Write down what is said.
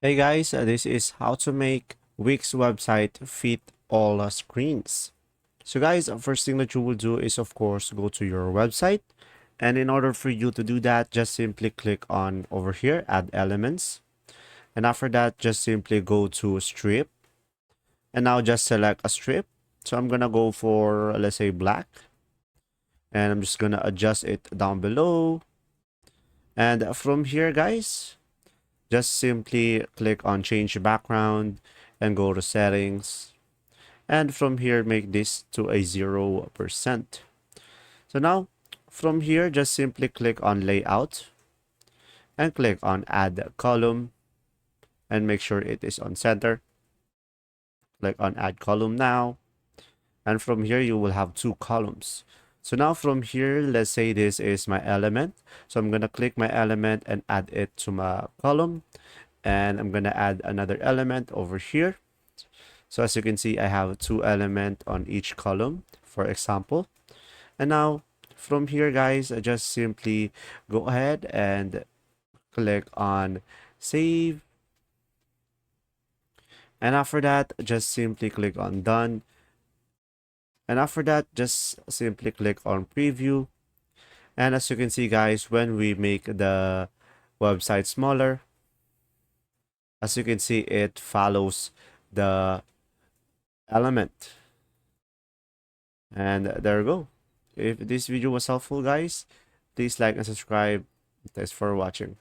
Hey guys, this is how to make Wix website fit all screens. So guys, first thing that you will do is of course go to your website, and in order for you to do that, just simply click on over here, add elements, and after that just simply go to strip, and now just select a strip. So I'm gonna go for, let's say, black, and I'm just gonna adjust it down below, and from here guys, just simply click on change background and go to settings, and from here make this to a 0%. So now from here just simply click on layout and click on add column and make sure it is on center. Click on add column now, and from here you will have two columns. So now from here, let's say this is my element, so I'm gonna click my element and add it to my column, and I'm gonna add another element over here. So as you can see, I have two elements on each column, for example. And now from here, guys, I just simply go ahead and click on save. And after that, just simply click on done. And after that, just simply click on preview. And as you can see, guys, when we make the website smaller, as you can see, it follows the element. And there we go. If this video was helpful, guys, please like and subscribe. Thanks for watching.